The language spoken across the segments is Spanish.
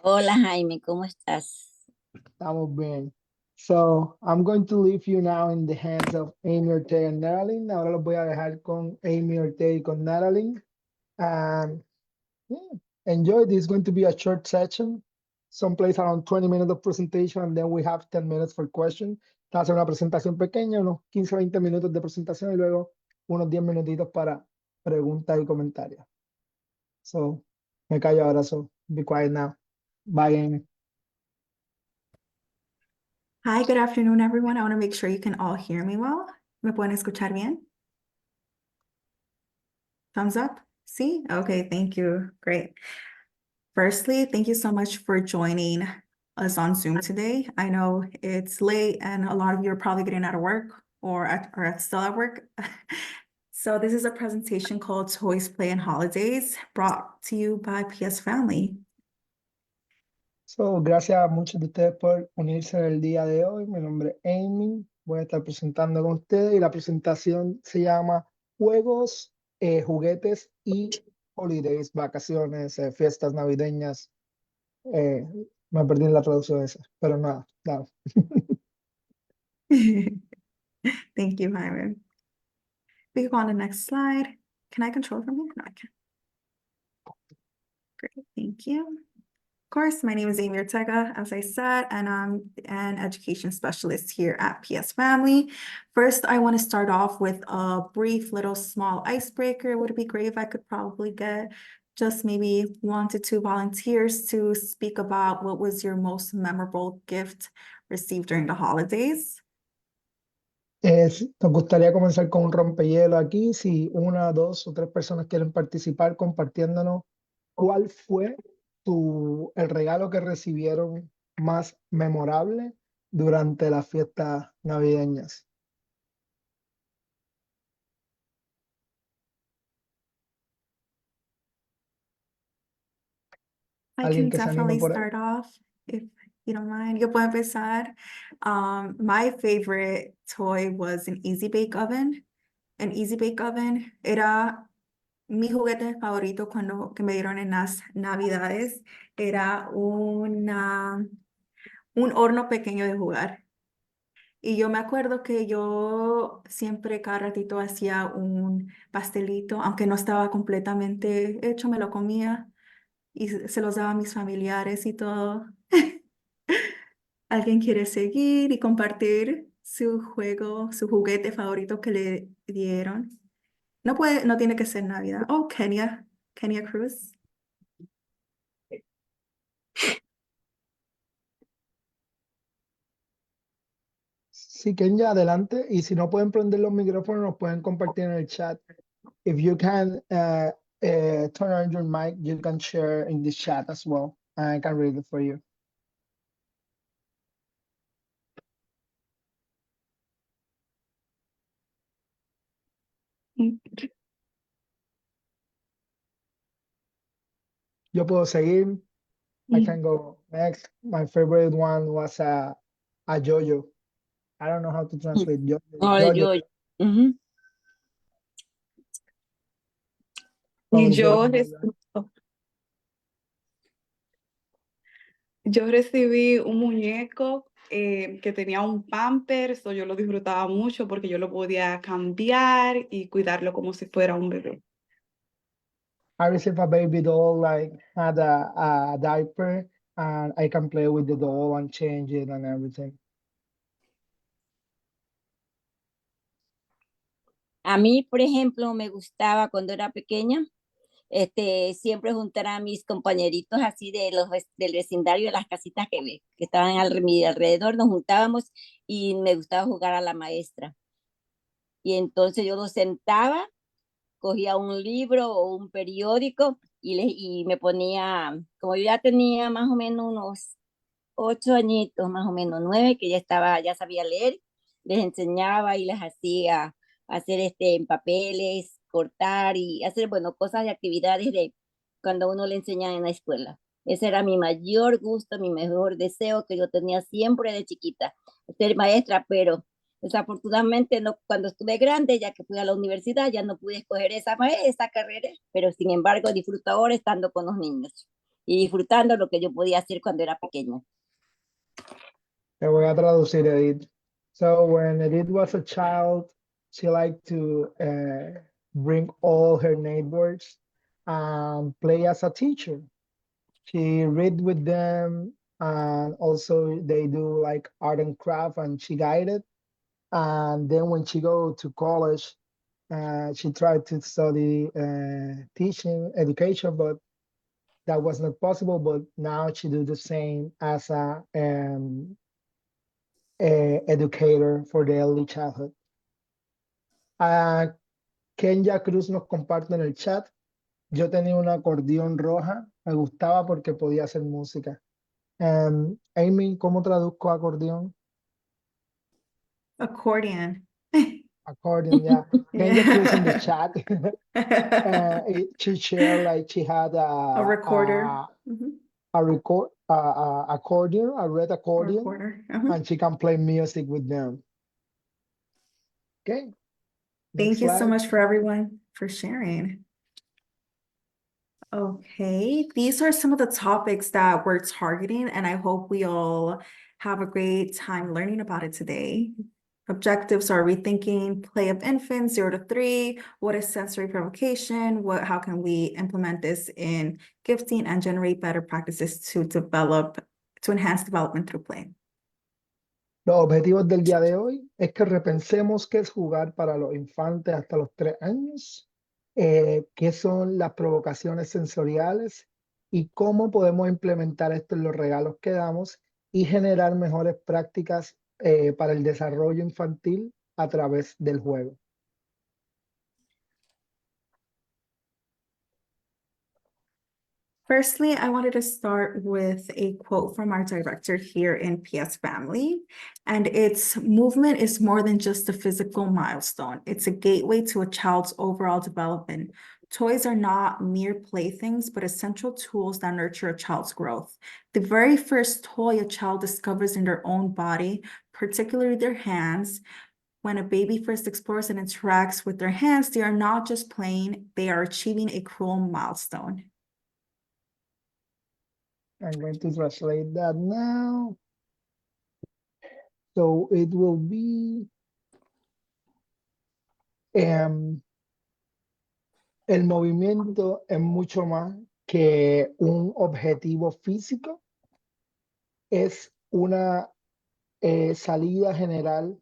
Hola Jaime, ¿cómo estás? Estamos bien. So, I'm going to leave you now in the hands of Amy Ortega and Natalie. Ahora los voy a dejar con Amy Ortega y con Natalie. And yeah, enjoy. This is going to be a short session. Someplace around 20 minutes of presentation, and then we have 10 minutes for questions. Va a ser una presentación pequeña, unos 15 o 20 minutos de presentación y luego unos 10 minutitos para preguntas y comentarios. So, me callo ahora, so be quiet now. Bye, Amy. Hi, good afternoon, everyone. I want to make sure you can all hear me well. ¿Me pueden escuchar bien? Thumbs up? See? Okay, thank you. Great. Firstly, thank you so much for joining us on Zoom today. I know it's late and a lot of you are probably getting out of work or still at work. So this is a presentation called Toys, Play, and Holidays, brought to you by PS Family. So, gracias a muchos de ustedes por unirse en el día de hoy. Mi nombre es Amy. Voy a estar presentando con ustedes y la presentación se llama Juegos, Juguetes y Holidays, vacaciones, fiestas navideñas. Me perdí en la traducción esa, pero nada, nada. Thank you, Jaime. We can go on to the next slide. Can I control from here? No, I can't. Great, thank you. Of course, my name is Amy Ortega, as I said, and I'm an education specialist here at PS Family. First, I want to start off with a brief little small icebreaker. Would it be great if I could probably get just maybe 1 to 2 volunteers to speak about what was your most memorable gift received during the holidays? Nos gustaría comenzar con un rompehielo aquí. Si una, dos o tres personas quieren participar compartiéndonos cuál fue el regalo que recibieron más memorable durante las fiestas navideñas. I ¿Alguien can que se anime definitely por ahí? start off if you don't mind. Yo puedo empezar. My favorite toy was an Easy Bake Oven. An Easy Bake Oven era mi juguete favorito que me dieron en las Navidades. Era un horno pequeño de jugar. Y yo me acuerdo que yo siempre cada ratito hacía un pastelito, aunque no estaba completamente hecho, me lo comía y se los daba a mis familiares y todo. ¿Alguien quiere seguir y compartir su juguete favorito que le dieron? No tiene que ser Navidad. Oh, Kenia Cruz. Sí, Kenya, adelante. Y si no pueden prender los micrófonos, nos pueden compartir en el chat. If you can turn on your mic, you can share in the chat as well. I can read it for you. Yo puedo seguir. I can go next. My favorite one was a yo-yo. I don't know how to translate yo-yo. Hola, Yo-yo. Ujú. Con Y el yo, yo-yo, ¿verdad? yo recibí un muñeco que tenía un pamper, eso yo lo disfrutaba mucho porque yo lo podía cambiar y cuidarlo como si fuera un bebé. I received a baby doll, like had a diaper, and I can play with the doll and change it and everything. A mí, por ejemplo, me gustaba cuando era pequeña, siempre juntar a mis compañeritos así del vecindario de las casitas que estaban mi alrededor, nos juntábamos y me gustaba jugar a la maestra. Y entonces yo los sentaba, cogía un libro o un periódico y me ponía, como yo ya tenía más o menos unos 8 añitos, más o menos 9, que ya sabía leer, les enseñaba y les hacía hacer en papeles, cortar y hacer, bueno, cosas de actividades de cuando uno le enseña en la escuela. Ese era mi mayor gusto, mi mejor deseo que yo tenía siempre de chiquita, ser maestra, pero desafortunadamente no, cuando estuve grande, ya que fui a la universidad, ya no pude escoger esa carrera, pero sin embargo disfruto ahora estando con los niños. y disfrutando lo que yo podía hacer cuando era pequeña. Te voy a traducir, Edith. So when Edith was a child, she liked to bring all her neighbors and play as a teacher. She read with them, and also they do like art and craft, and she guided. And then when she go to college, she tried to study teaching education, but that was not possible. But now she do the same as a educator for the early childhood. Kenya Cruz nos comparte en el chat. Yo tenía una acordeón roja, me gustaba porque podía hacer música. Amy, ¿cómo traduzco acordeón? Accordion. Accordion, yeah. Kenya Cruz in the Yeah. chat. She shared like she had A recorder. Mhm. a accordion, a red A accordion, recorder. Uh-huh. and she can play music with them. Okay. Thank Next you so slide. much for everyone for sharing. Okay, these are some of the topics that we're targeting, and I hope we all have a great time learning about it today. Objectives are rethinking play of infants 0 to 3. What is sensory provocation? How can we implement this in gifting and generate better practices to enhance development through play? Los objetivos del día de hoy es que repensemos qué es jugar para los infantes hasta los 3 años, qué son las provocaciones sensoriales y cómo podemos implementar esto en los regalos que damos y generar mejores prácticas para el desarrollo infantil a través del juego. Firstly, I wanted to start with a quote from our director here in PS Family, and it's movement is more than just a physical milestone. It's a gateway to a child's overall development. Toys are not mere playthings, but essential tools that nurture a child's growth. The very first toy a child discovers in their own body, particularly their hands, when a baby first explores and interacts with their hands, they are not just playing, they are achieving a crucial milestone. I'm going to translate that now. So it will be el movimiento es mucho más que un objetivo físico, es una salida general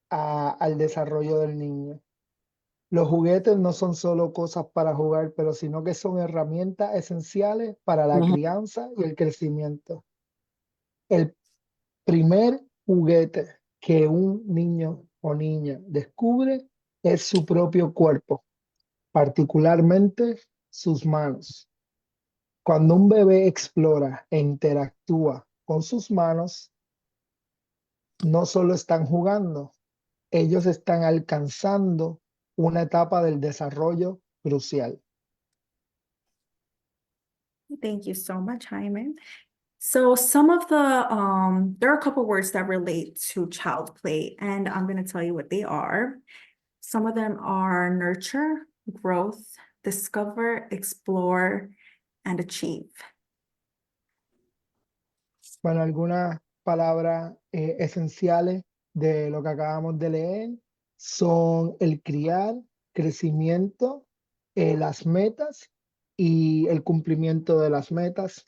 al desarrollo del niño. Los juguetes no son solo cosas para jugar, pero sino que son herramientas esenciales para la crianza y el crecimiento. El primer juguete que un niño o niña descubre es su propio cuerpo, particularmente sus manos. Cuando un bebé explora e interactúa con sus manos, no solo están jugando, ellos están alcanzando una etapa del desarrollo crucial. Thank you so much, Jaime. So some of the, there are a couple words that relate to child play, and I'm going to tell you what they are. Some of them are nurture, growth, discover, explore, and achieve. Bueno, algunas palabras esenciales de lo que acabamos de leer son el criar, crecimiento, las metas y el cumplimiento de las metas.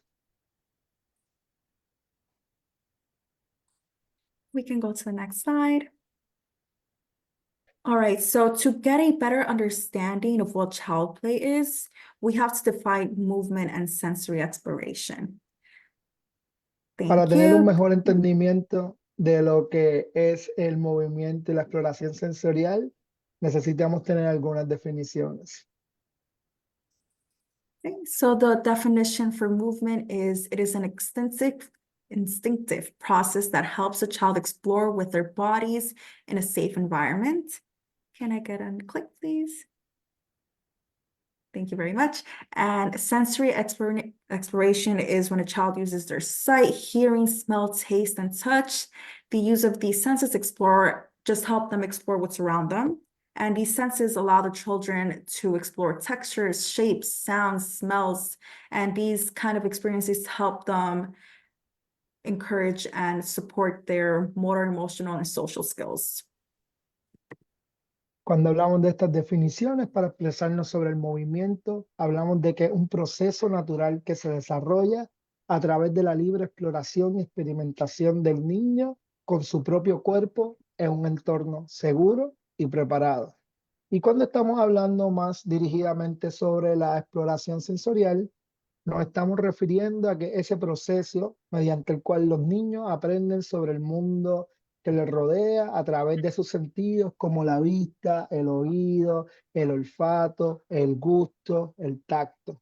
We can go to the next slide. All right, so to get a better understanding of what child play is, we have to define movement and sensory exploration. Para Thank tener un you. mejor entendimiento de lo que es el movimiento y la exploración sensorial, necesitamos tener algunas definiciones. Okay, so the definition for movement is it is an instinctive process that helps a child explore with their bodies in a safe environment. Can I get a click, please? Thank you very much. And sensory exploration is when a child uses their sight, hearing, smell, taste, and touch. The use of these senses just help them explore what's around them. And these senses allow the children to explore textures, shapes, sounds, smells, and these kind of experiences help them encourage and support their motor, emotional, and social skills. Cuando hablamos de estas definiciones para expresarnos sobre el movimiento, hablamos de que es un proceso natural que se desarrolla a través de la libre exploración y experimentación del niño con su propio cuerpo en un entorno seguro y preparado. Y cuando estamos hablando más dirigidamente sobre la exploración sensorial, nos estamos refiriendo a que ese proceso mediante el cual los niños aprenden sobre el mundo que les rodea a través de sus sentidos como la vista, el oído, el olfato, el gusto, el tacto.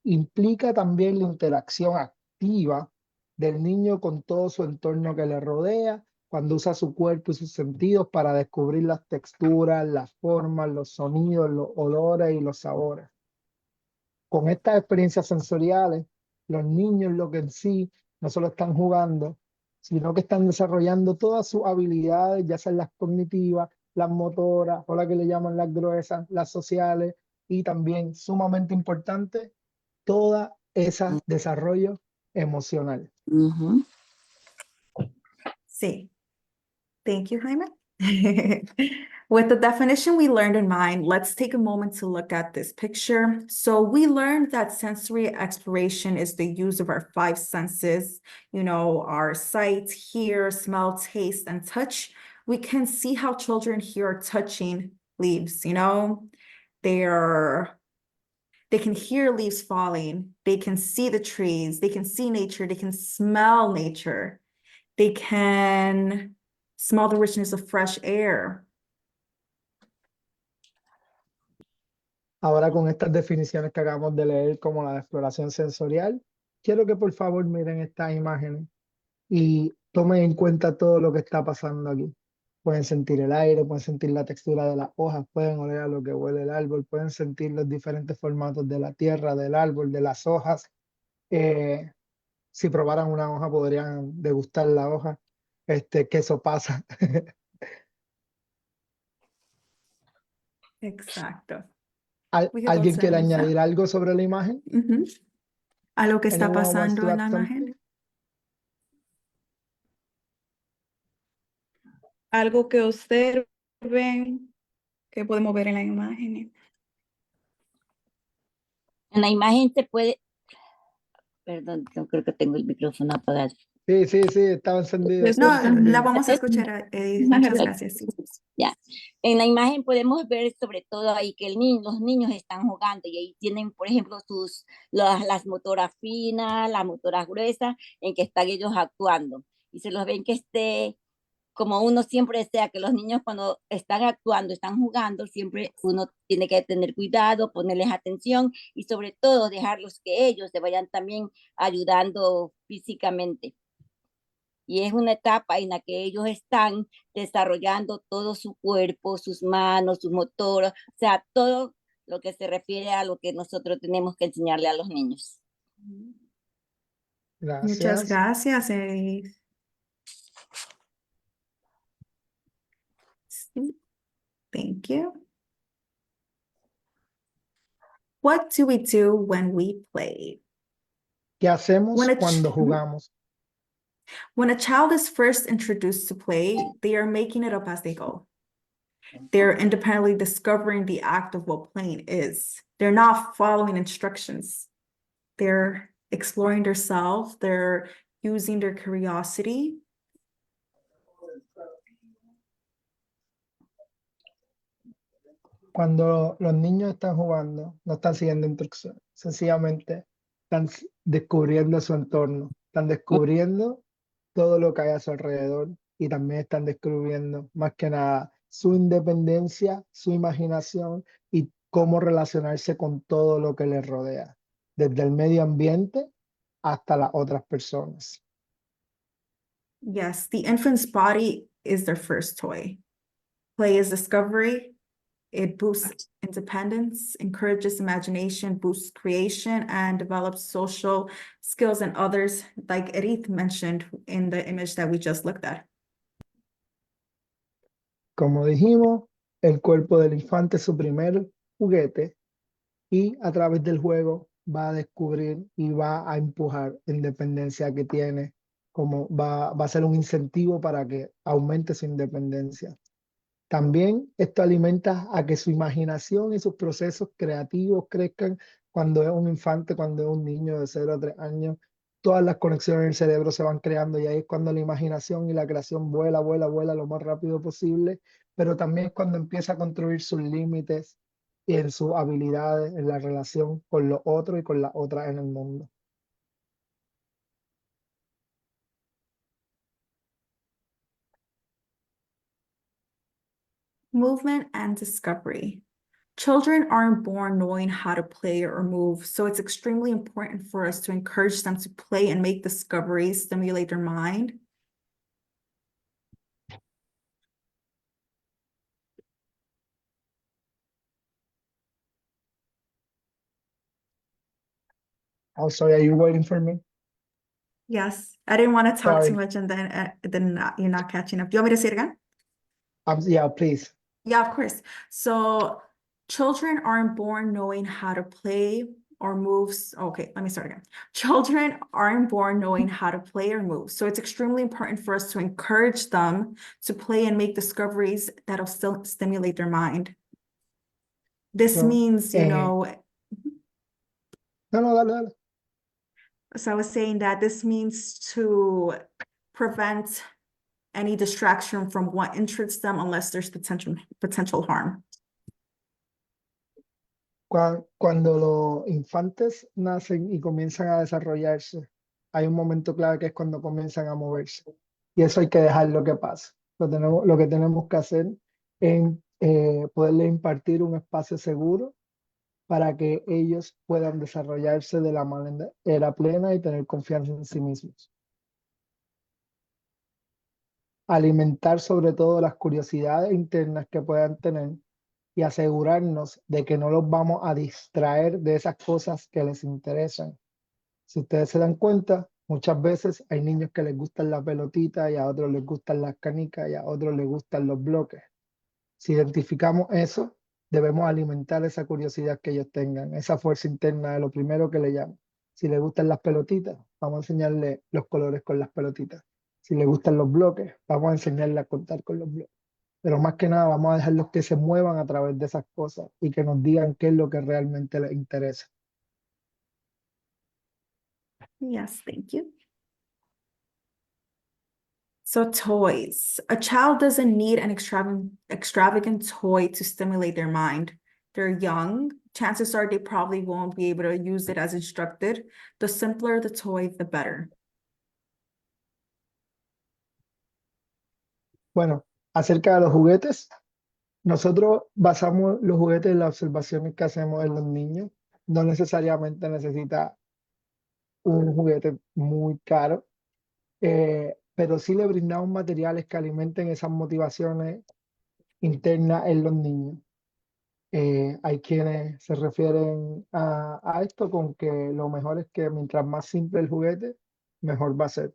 Implica también la interacción activa del niño con todo su entorno que le rodea, cuando usa su cuerpo y sus sentidos para descubrir las texturas, las formas, los sonidos, los olores y los sabores. Con estas experiencias sensoriales, los niños lo que en sí no solo están jugando, sino que están desarrollando todas sus habilidades, ya sean las cognitivas, las motoras, o las que le llaman las gruesas, las sociales, y también, sumamente importante, todo ese desarrollo emocional. Ujú. Sí. Thank you, Jaime. With the definition we learned in mind, let's take a moment to look at this picture. So we learned that sensory exploration is the use of our five senses, our sight, hear, smell, taste, and touch. We can see how children here are touching leaves, they can hear leaves falling, they can see the trees, they can see nature, they can smell nature, they can smell the richness of fresh air. Ahora con estas definiciones que acabamos de leer como la de exploración sensorial, quiero que por favor miren estas imágenes y tomen en cuenta todo lo que está pasando aquí. Pueden sentir el aire, pueden sentir la textura de las hojas, pueden oler a lo que huele el árbol, pueden sentir los diferentes formatos de la tierra, del árbol, de las hojas. Si probaran una hoja podrían degustar la hoja, que eso pasa. Exacto. We could go ¿Alguien to quiere Lisa. añadir algo sobre la imagen? Ujú. A lo que está Anyone wants pasando to en add la something? imagen. Algo que observen, que podemos ver en la imagen. En la imagen se puede, perdón, yo creo que tengo el micrófono apagado. Sí, estaba encendido. Pues No, estaba encendido. la vamos a escuchar, Edith. Muchas gracias. Ya. En la imagen podemos ver sobre todo ahí que los niños están jugando y ahí tienen, por ejemplo, las motoras finas, las motoras gruesas, en que están ellos actuando. Y se los ven que como uno siempre desea que los niños cuando están actuando, están jugando, siempre uno tiene que tener cuidado, ponerles atención y sobre todo dejarlos que ellos se vayan también ayudando físicamente. Y es una etapa en la que ellos están desarrollando todo su cuerpo, sus manos, sus motores, o sea, todo lo que se refiere a lo que nosotros tenemos que enseñarle a los niños. Muchas Gracias. gracias, Edith. Sí. Thank you. What do we do when we play? ¿Qué hacemos When a cuando ch- jugamos? When a child is first introduced to play, they are making it up as they go. They're independently discovering the act of what playing is. They're not following instructions. They're exploring themselves. They're using their curiosity. Cuando los niños están jugando, no están siguiendo instrucciones, sencillamente están descubriendo su entorno, están descubriendo todo lo que hay a su alrededor y también están descubriendo más que nada su independencia, su imaginación y cómo relacionarse con todo lo que les rodea, desde el medio ambiente hasta las otras personas. Yes, the infant's body is their first toy. Play is discovery. It boosts independence, encourages imagination, boosts creation, and develops social skills and others, like Edith mentioned in the image that we just looked at. Como dijimos, el cuerpo del infante su primer juguete y a través del juego va a descubrir y va a empujar la independencia que tiene, como va a ser un incentivo para que aumente su independencia. También esto alimenta a que su imaginación y sus procesos creativos crezcan cuando es un infante, cuando es un niño de 0 a 3 años. Todas las conexiones en el cerebro se van creando y ahí es cuando la imaginación y la creación vuela lo más rápido posible, pero también es cuando empieza a construir sus límites y en sus habilidades, en la relación con los otros y con las otras en el mundo. Movement and discovery. Children aren't born knowing how to play or move, so it's extremely important for us to encourage them to play and make discoveries, stimulate their mind. Oh, sorry, are you waiting for me? Yes, I didn't want to talk too Sorry. much and then you're not catching up. Do you want me to say it again? Yeah, please. Yeah, of course. So children aren't born knowing how to play or move. Okay, let me start again. Children aren't born knowing how to play or move. So it's extremely important for us to encourage them to play and make discoveries that'll still stimulate their mind. This So, means, you know, no, dale, dale. so I was saying that this means to prevent any distraction from what interests them unless there's potential harm. Cuando los infantes nacen y comienzan a desarrollarse, hay un momento clave que es cuando comienzan a moverse. Y eso hay que dejarlo que pase. Lo que tenemos que hacer es poderle impartir un espacio seguro para que ellos puedan desarrollarse de la manera plena y tener confianza en sí mismos. Alimentar sobre todo las curiosidades internas que puedan tener y asegurarnos de que no los vamos a distraer de esas cosas que les interesan. Si ustedes se dan cuenta, muchas veces hay niños que les gustan la pelotita y a otros les gustan las canicas y a otros les gustan los bloques. Si identificamos eso, debemos alimentar esa curiosidad que ellos tengan, esa fuerza interna de lo primero que le llaman. Si les gustan las pelotitas, vamos a enseñarle los colores con las pelotitas. Si les gustan los bloques, vamos a enseñarle a contar con los bloques. Pero más que nada vamos a dejarlos que se muevan a través de esas cosas y que nos digan qué es lo que realmente les interesa. Yes, thank you. So toys. A child doesn't need an extravagant toy to stimulate their mind. They're young. Chances are they probably won't be able to use it as instructed. The simpler the toy, the better. Bueno, acerca de los juguetes, nosotros basamos los juguetes en las observaciones que hacemos en los niños. No necesariamente necesita un juguete muy caro, pero sí le brindamos materiales que alimenten esas motivaciones internas en los niños. Hay quienes se refieren a esto con que lo mejor es que mientras más simple el juguete, mejor va a ser.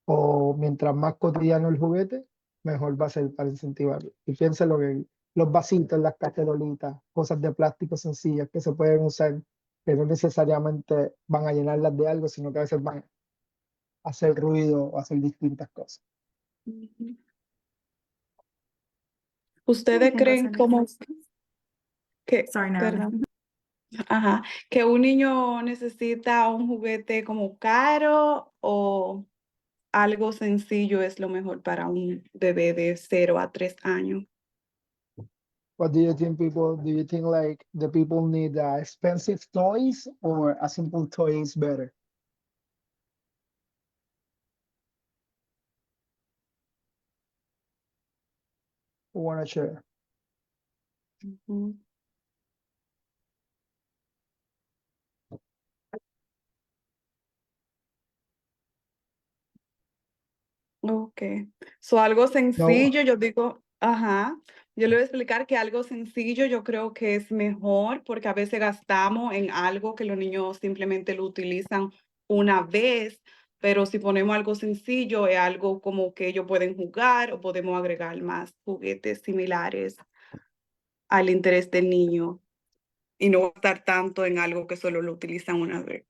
O mientras más cotidiano el juguete, mejor va a ser para incentivarlo. Y piensen lo que los vasitos, las cacerolitas, cosas de plástico sencillas que se pueden usar, que no necesariamente van a llenarlas de algo, sino que a veces van a hacer ruido o hacer distintas cosas. Ujú. I ¿Ustedes think that's creen an como excellent- que, Sorry, Natalie. perdón, ajá, que un niño necesita un juguete como caro o algo sencillo es lo mejor para un bebé de 0 a 3 años? What do you think, people? Do you think like the people need expensive toys or a simple toy is better? Who wanna share? Ujú. Ok. So, algo sencillo, yo digo, ajá, yo le voy a explicar que algo sencillo yo creo que es mejor porque a veces gastamos en algo que los niños simplemente lo utilizan una vez, pero si ponemos algo sencillo es algo como que ellos pueden jugar o podemos agregar más juguetes similares al interés del niño y no estar tanto en algo que solo lo utilizan una vez.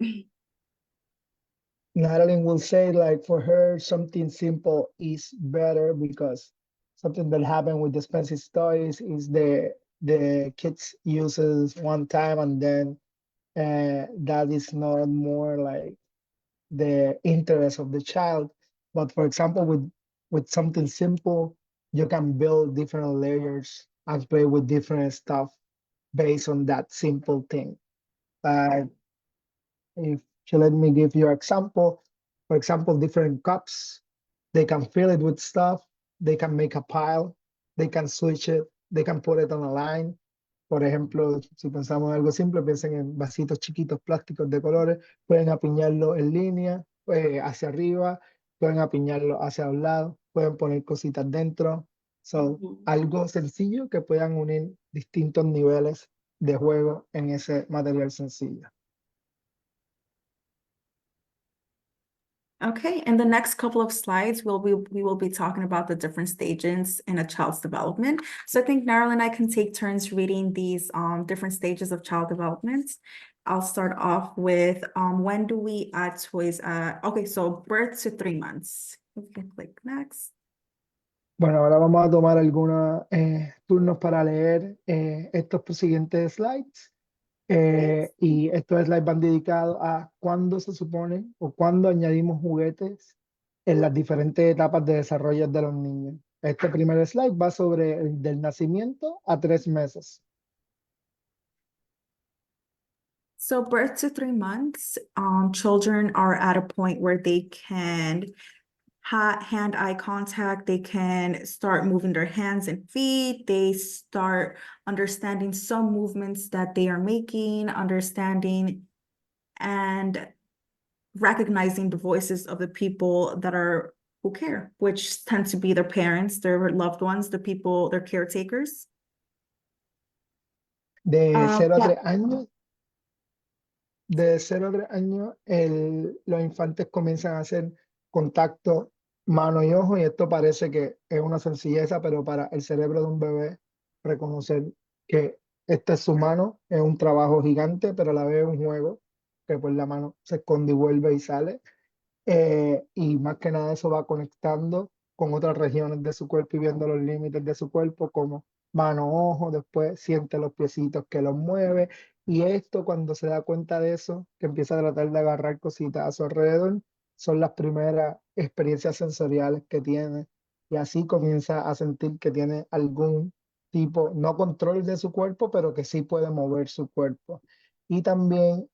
Natalie will say, like, for her, something simple is better because something that happened with the expensive toys is the kids uses one time and then that is not more like the interest of the child. But for example, with something simple, you can build different layers and play with different stuff based on that simple thing. If you let me give you an example, for example, different cups, they can fill it with stuff, they can make a pile, they can switch it, they can put it on a line. Por ejemplo, si pensamos en algo simple, piensen en vasitos chiquitos plásticos de colores, pueden apiñarlo en línea, hacia arriba, pueden apiñarlo hacia un lado, pueden poner cositas dentro. So, algo sencillo que puedan unir distintos niveles de juego en ese material sencillo. Okay, in the next couple of slides, we will be talking about the different stages in a child's development. So I think Narl and I can take turns reading these different stages of child development. I'll start off with when do we add toys? Okay, so birth to 3 months. We can click next. Bueno, ahora vamos a tomar algunos turnos para leer estos siguientes slides. Y estos slides van dedicados a cuándo se supone o cuándo añadimos juguetes en las diferentes etapas de desarrollo de los niños. Este primer slide va sobre el del nacimiento a 3 meses. So birth to 3 months, children are at a point where they can hand-eye contact, they can start moving their hands and feet, they start understanding some movements that they are making, understanding and recognizing the voices of the people that are who care, which tend to be their parents, their loved ones, the people, their caretakers. De 0 a yeah. 3 años, de 0 a 3 años, los infantes comienzan a hacer contacto mano y ojo, y esto parece que es una sencilleza, pero para el cerebro de un bebé, reconocer que esta es su mano es un trabajo gigante, pero a la vez es un juego, que pues la mano se esconde y vuelve y sale. Y más que nada eso va conectando con otras regiones de su cuerpo y viendo los límites de su cuerpo, como mano, ojo, después siente los piecitos que los mueve. Y esto, cuando se da cuenta de eso, que empieza a tratar de agarrar cositas a su alrededor, son las primeras experiencias sensoriales que tiene. Y así comienza a sentir que tiene algún tipo, no control de su cuerpo, pero que sí puede mover su cuerpo. Y también,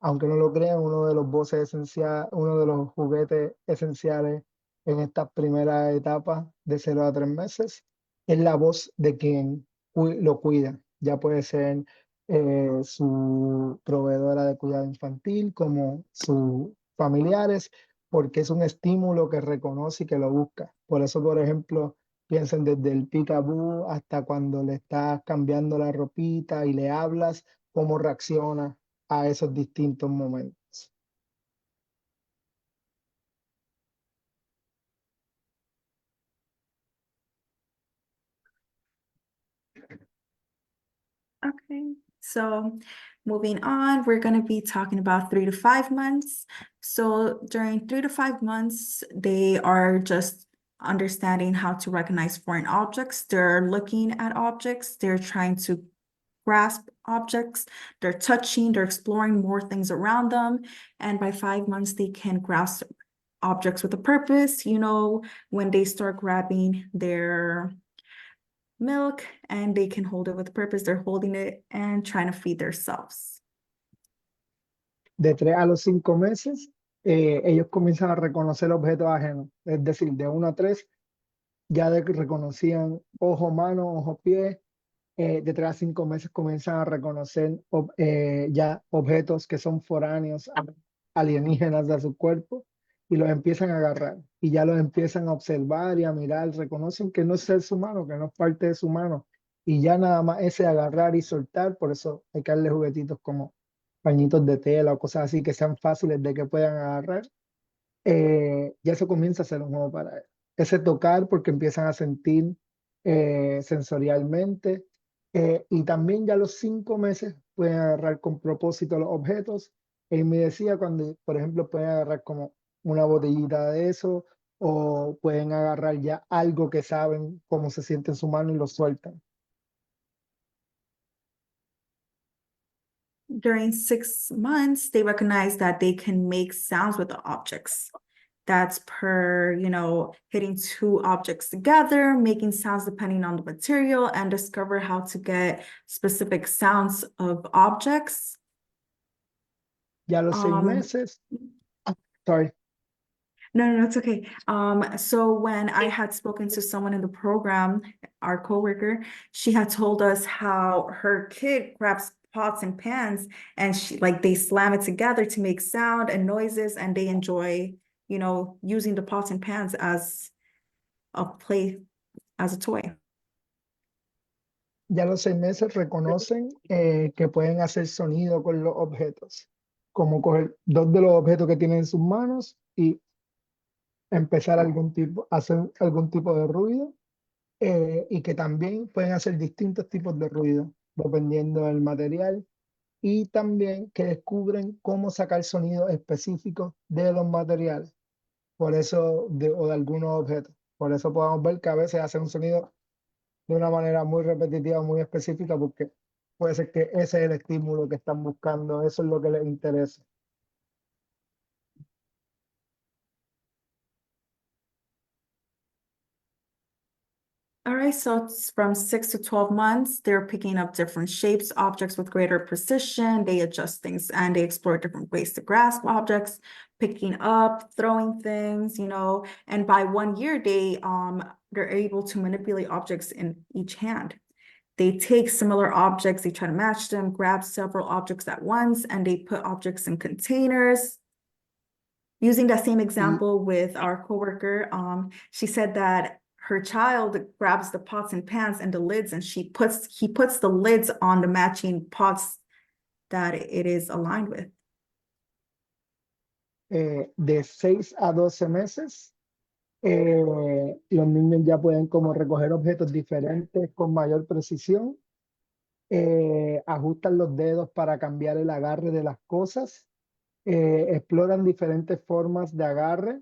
aunque no lo crean, uno de los voces esenciales, uno de los juguetes esenciales en estas primeras etapas de 0 a 3 meses es la voz de quien lo cuida. Ya puede ser su proveedora de cuidado infantil, como sus familiares, porque es un estímulo que reconoce y que lo busca. Por eso, por ejemplo, piensen desde el peekaboo hasta cuando le estás cambiando la ropita y le hablas, cómo reacciona a esos distintos momentos. Okay, so moving on, we're going to be talking about 3 to 5 months. So during 3 to 5 months, they are just understanding how to recognize foreign objects. They're looking at objects, they're trying to grasp objects, they're touching, they're exploring more things around them. And by 5 months, they can grasp objects with a purpose. You know, when they start grabbing their milk and they can hold it with purpose, they're holding it and trying to feed themselves. De 3 a los 5 meses, ellos comienzan a reconocer objetos ajenos. Es decir, de 1 a 3, ya reconocían ojo, mano, ojo, pie. De 3 a 5 meses comienzan a reconocer ya objetos que son foráneos, alienígenas de su cuerpo, y los empiezan a agarrar. Y ya los empiezan a observar y a mirar, reconocen que no es ser su mano, que no es parte de su mano. Y ya nada más ese agarrar y soltar, por eso hay que darle juguetitos como pañitos de tela o cosas así que sean fáciles de que puedan agarrar. Ya eso comienza a ser un juego para él. Ese tocar porque empiezan a sentir sensorialmente, Y también ya a los 5 meses pueden agarrar con propósito los objetos. Él me decía cuando, por ejemplo, pueden agarrar como una botellita de eso o pueden agarrar ya algo que saben cómo se siente en su mano y lo sueltan. During 6 months, they recognize that they can make sounds with the objects. That's per, hitting two objects together, making sounds depending on the material, and discover how to get specific sounds of objects. Ya a los 6 meses, sorry, No, it's okay. So when I had spoken to someone in the program, our coworker, she had told us how her kid grabs pots and pans and they slam it together to make sound and noises, and they enjoy, using the pots and pans as a toy. ya a los 6 meses reconocen que pueden hacer sonido con los objetos, como coger dos de los objetos que tienen en sus manos y empezar hacer algún tipo de ruido, y que también pueden hacer distintos tipos de ruido dependiendo del material, y también que descubren cómo sacar sonidos específicos de los materiales, por eso, o de algunos objetos. Por eso podemos ver que a veces hacen un sonido de una manera muy repetitiva, muy específica, porque puede ser que ese es el estímulo que están buscando, eso es lo que les interesa. All right, so it's from 6 to 12 months, they're picking up different shapes, objects with greater precision. They adjust things and they explore different ways to grasp objects, picking up, throwing things, and by 1 year, they're able to manipulate objects in each hand. They take similar objects, they try to match them, grab several objects at once, and they put objects in containers. Using that same example with our coworker, she said that her child grabs the pots and pans and the lids, and he puts the lids on the matching pots that it is aligned with. De 6 a 12 meses, los niños ya pueden como recoger objetos diferentes con mayor precisión, ajustan los dedos para cambiar el agarre de las cosas, exploran diferentes formas de agarre,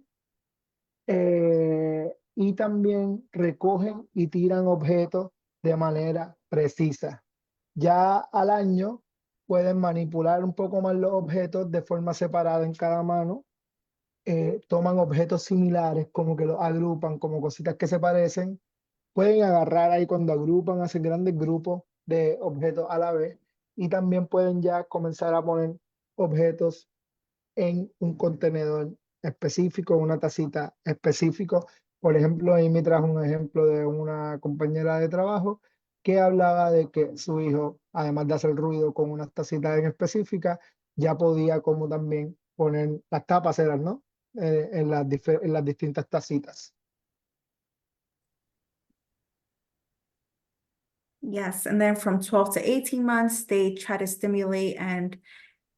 y también recogen y tiran objetos de manera precisa. Ya al año pueden manipular un poco más los objetos de forma separada en cada mano, toman objetos similares como que los agrupan como cositas que se parecen, pueden agarrar ahí cuando agrupan, hacen grandes grupos de objetos a la vez, y también pueden ya comenzar a poner objetos en un contenedor específico, una tacita específico. Por ejemplo, ahí me trajo un ejemplo de una compañera de trabajo que hablaba de que su hijo, además de hacer ruido con unas tacitas en específica, ya podía como también poner las tapas, eran, ¿no? En las distintas tacitas. Yes, and then from 12 to 18 months, they try to stimulate and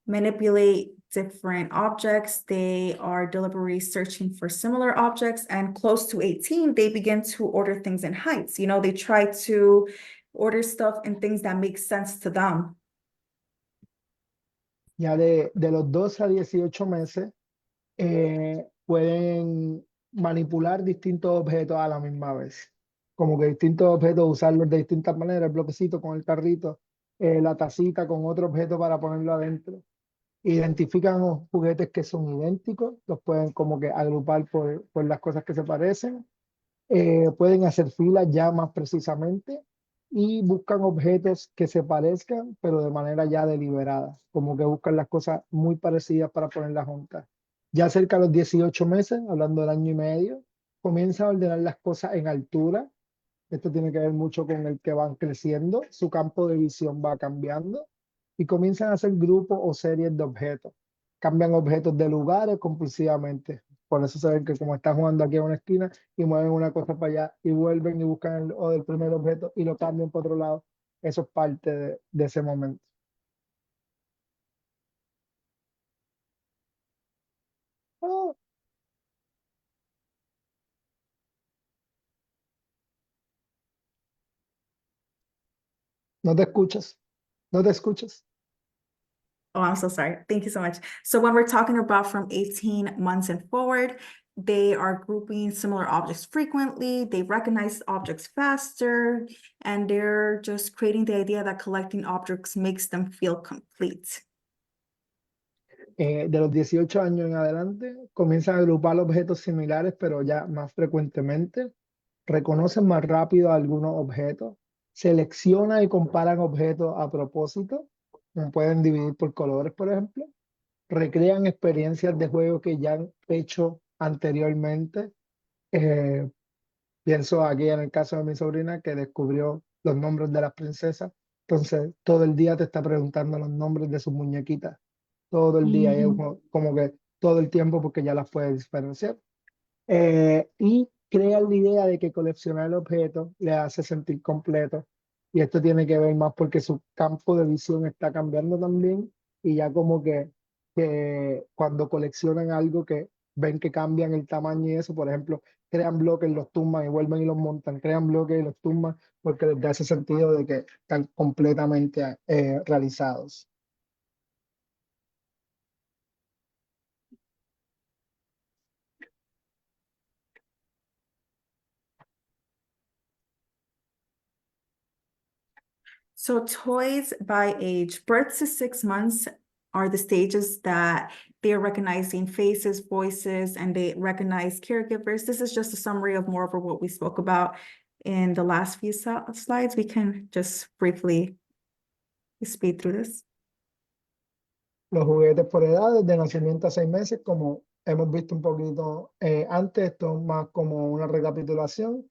manipulate different objects. They are deliberately searching for similar objects, and close to 18, they begin to order things in heights. They try to order stuff in things that make sense to them. Ya de los 12 a 18 meses, pueden manipular distintos objetos a la misma vez. Como que distintos objetos, usarlos de distintas maneras, el bloquecito con el carrito, la tacita con otro objeto para ponerlo adentro. Identifican los juguetes que son idénticos, los pueden como que agrupar por las cosas que se parecen. Pueden hacer filas ya más precisamente y buscan objetos que se parezcan, pero de manera ya deliberada, como que buscan las cosas muy parecidas para ponerlas juntas. Ya cerca de los 18 meses, hablando del año y medio, comienzan a ordenar las cosas en altura. Esto tiene que ver mucho con el que van creciendo, su campo de visión va cambiando y comienzan a hacer grupos o series de objetos. Cambian objetos de lugares compulsivamente. Por eso saben que como están jugando aquí a una esquina y mueven una cosa para allá y vuelven y buscan el primer objeto y lo cambian para otro lado. Eso es parte de ese momento. Oh, No te escuchas. No te escuchas. Oh, I'm so sorry. Thank you so much. So when we're talking about from 18 months and forward, they are grouping similar objects frequently, they recognize objects faster, and they're just creating the idea that collecting objects makes them feel complete. De los 18 años en adelante, comienzan a agrupar objetos similares, pero ya más frecuentemente. Reconocen más rápido algunos objetos. Seleccionan y comparan objetos a propósito. Como pueden dividir por colores, por ejemplo. Recrean experiencias de juego que ya han hecho anteriormente. Eh, Pienso aquí en el caso de mi sobrina que descubrió los nombres de las princesas. Entonces, todo el día te está preguntando los nombres de sus muñequitas. Todo el día, y es como que todo el tiempo porque ya las puede diferenciar. Y crea la idea de que coleccionar el objeto le hace sentir completo. Y esto tiene que ver más porque su campo de visión está cambiando también. Y ya como que cuando coleccionan algo que ven que cambian el tamaño y eso, por ejemplo, crean bloques, los tumban y vuelven y los montan, crean bloques y los tumban porque les da ese sentido de que están completamente realizados. So toys by age, birth to 6 months are the stages that they're recognizing faces, voices, and they recognize caregivers. This is just a summary of more of what we spoke about in the last few slides. We can just briefly speed through this. Los juguetes por edades, de nacimiento a 6 meses, como hemos visto un poquito antes, esto es más como una recapitulación.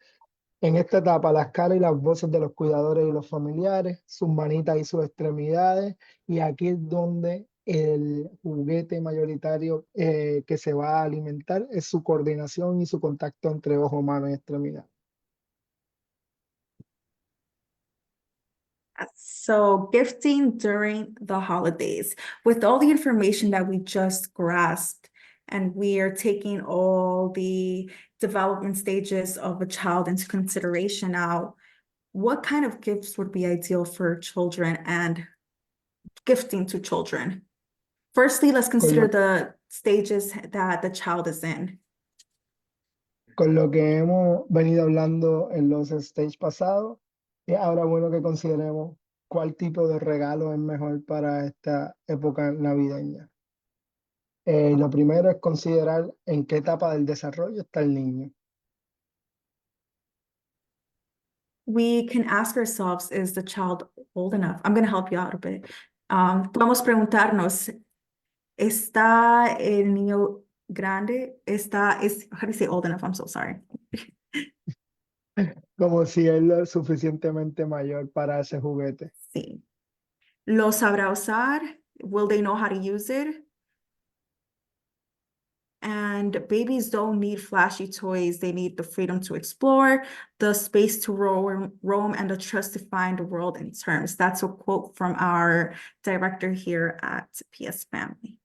En esta etapa, las caras y las voces de los cuidadores y los familiares, sus manitas y sus extremidades, y aquí es donde el juguete mayoritario que se va a alimentar es su coordinación y su contacto entre ojo, mano y extremidad. So gifting during the holidays, with all the information that we just grasped, and we are taking all the development stages of a child into consideration now, what kind of gifts would be ideal for children and gifting to children? Firstly, let's consider the stages that the child is in. Con lo que hemos venido hablando en los stage pasados, es ahora bueno que consideremos cuál tipo de regalo es mejor para esta época navideña. Lo primero es considerar en qué etapa del desarrollo está el niño. We can ask ourselves, is the child old enough? I'm going to help you out a bit. Podemos preguntarnos, ¿está el niño grande? How do you say old enough? I'm so sorry. Como si él es suficientemente mayor para ese juguete. Sí. ¿Lo sabrá usar? Will they know how to use it? And babies don't need flashy toys. They need the freedom to explore, the space to roam, and the trust to find the world in terms. That's a quote from our director here at PS Family.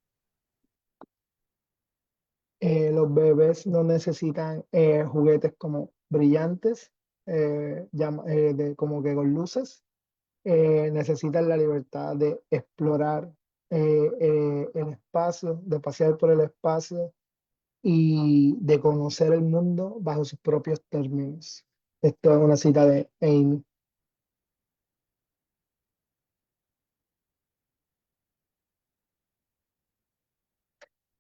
Los bebés no necesitan juguetes como brillantes, como que con luces. Necesitan la libertad de explorar el espacio, de pasear por el espacio y de conocer el mundo bajo sus propios términos. Esto es una cita de Amy.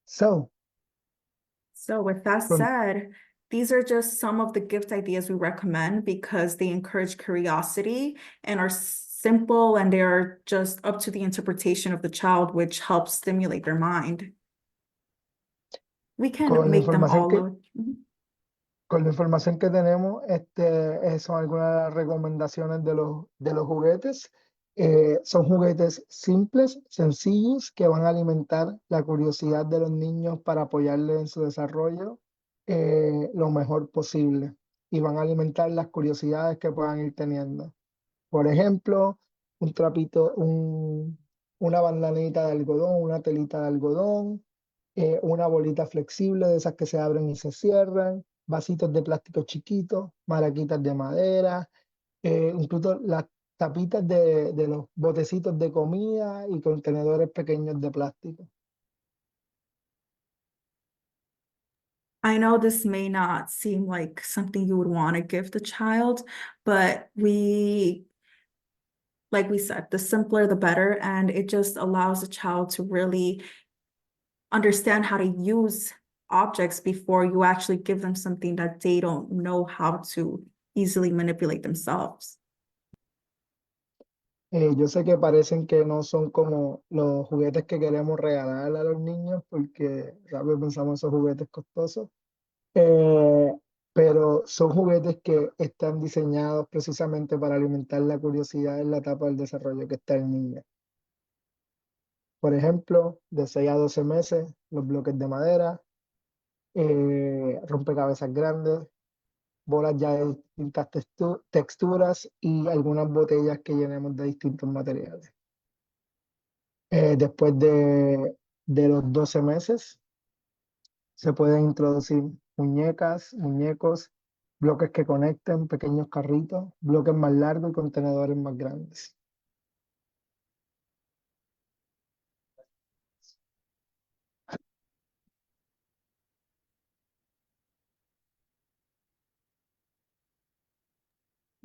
So with that From- said, these are just some of the gift ideas we recommend because they encourage curiosity and are simple, and they are just up to the interpretation of the child, which helps stimulate their mind. We can Con la make them información all que- load. Mhm. Con la información que tenemos, son algunas de las recomendaciones de los juguetes. Son juguetes simples, sencillos, que van a alimentar la curiosidad de los niños para apoyarles en su desarrollo lo mejor posible. Y van a alimentar las curiosidades que puedan ir teniendo. Por ejemplo, un trapito, una bandanita de algodón, una telita de algodón, una bolita flexible de esas que se abren y se cierran, vasitos de plástico chiquitos, maraquitas de madera, incluso las tapitas de los botecitos de comida y contenedores pequeños de plástico. I know this may not seem like something you would want to give the child, but like we said, the simpler the better, and it just allows the child to really understand how to use objects before you actually give them something that they don't know how to easily manipulate themselves. Yo sé que parecen que no son como los juguetes que queremos regalar a los niños porque rápido pensamos esos juguetes costosos, eh, pero son juguetes que están diseñados precisamente para alimentar la curiosidad en la etapa del desarrollo que está el niño. Por ejemplo, de 6 a 12 meses, los bloques de madera, rompecabezas grandes, bolas ya de distintas texturas y algunas botellas que llenemos de distintos materiales. Después de los 12 meses, se pueden introducir muñecas, muñecos, bloques que conecten, pequeños carritos, bloques más largos y contenedores más grandes.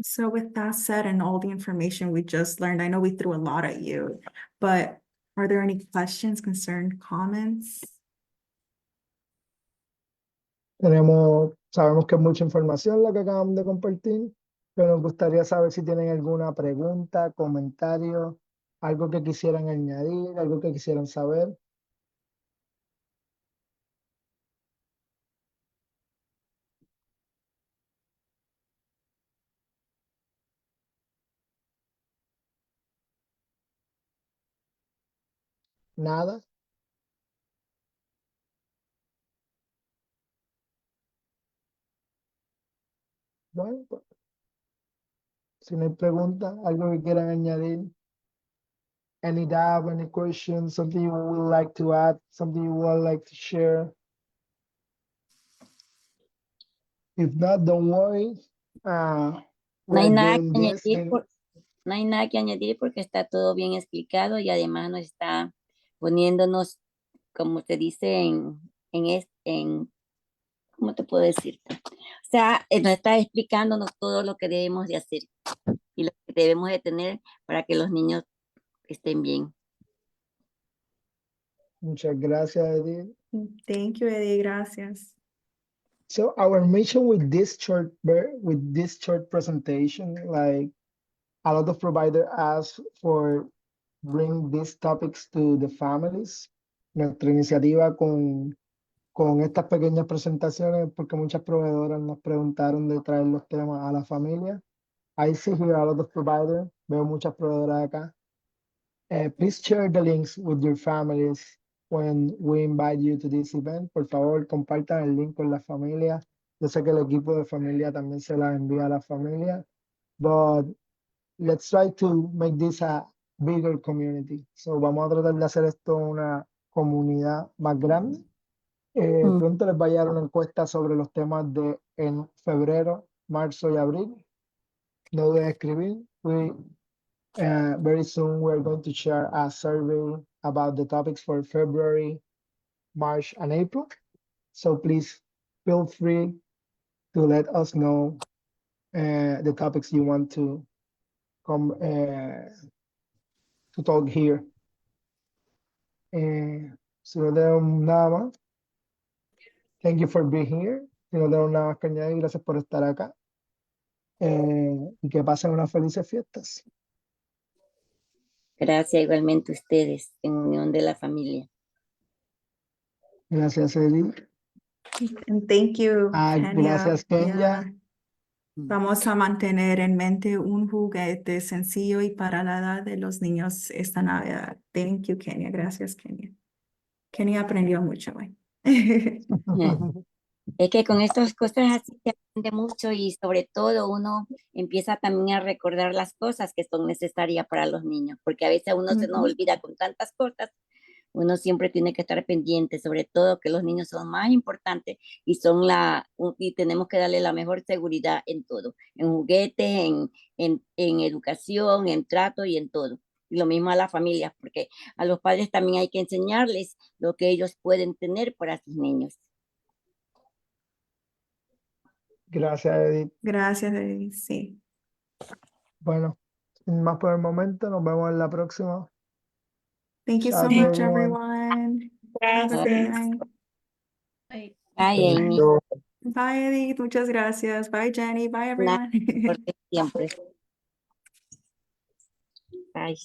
So with that said, and all the information we just learned, I know we threw a lot at you, but are there any questions, concerns, comments? Sabemos que es mucha información la que acabamos de compartir, pero nos gustaría saber si tienen alguna pregunta, comentario, algo que quisieran añadir, algo que quisieran saber. Nada. Bueno, pues, si no hay preguntas, algo que quieran añadir. Any doubt, any questions, something you would like to add, something you would like to share. If not, don't worry. No We're hay nada doing que this añadir, in- no hay nada que añadir porque está todo bien explicado y además nos está poniéndonos, como te dice, ¿cómo te puedo decir? O sea, nos está explicándonos todo lo que debemos de hacer y lo que debemos de tener para que los niños estén bien. Muchas gracias, Edith. Thank you, Eddie, gracias. So our mission with this short presentation, like a lot of providers ask for bring these topics to the families. Nuestra iniciativa con estas pequeñas presentaciones, porque muchas proveedoras nos preguntaron de traer los temas a la familia. I see here a lot of providers, veo muchas proveedoras acá. Please share the links with your families when we invite you to this event. Por favor, compartan el link con la familia. Yo sé que el equipo de familia también se la envía a la familia, but let's try to make this a bigger community. So vamos a tratar de hacer esto una comunidad más grande. Pronto les va a llegar una encuesta sobre los temas de en febrero, marzo y abril. No duden en escribir. Very soon we're going to share a survey about the topics for February, March, and April. So please feel free to let us know the topics you want to come to talk here. Si no tenemos nada más, thank you for being here. Si no tenemos nada más que añadir, gracias por estar acá. Y que pasen unas felices fiestas. Gracias igualmente a ustedes en unión de la familia. Gracias, Edith. And thank you, Kenya. Gracias, Kenya. Yeah. Vamos a mantener en mente un juguete sencillo y para la edad de los niños esta Navidad. Thank you, Kenya. Gracias, Kenya. Kenya aprendió mucho hoy. Es que con estas cosas así se aprende mucho y sobre todo uno empieza también a recordar las cosas que son necesarias para los niños, porque a veces uno se nos olvida con tantas cosas, Uno siempre tiene que estar pendiente, sobre todo que los niños son más importantes y y tenemos que darle la mejor seguridad en todo, en juguetes, en educación, en trato y en todo. Y lo mismo a las familias, porque a los padres también hay que enseñarles lo que ellos pueden tener para sus niños. Gracias, Edith. Gracias, Edith. Sí. Bueno, sin más por el momento, nos vemos en la próxima. Thank you so Chao, much, everyone. everyone. Have a good Gracias. night. Bye, Thank Amy. you. Bye, Edith. Muchas gracias. Bye, Jenny. Bye, Nada, everyone. por siempre. Bye.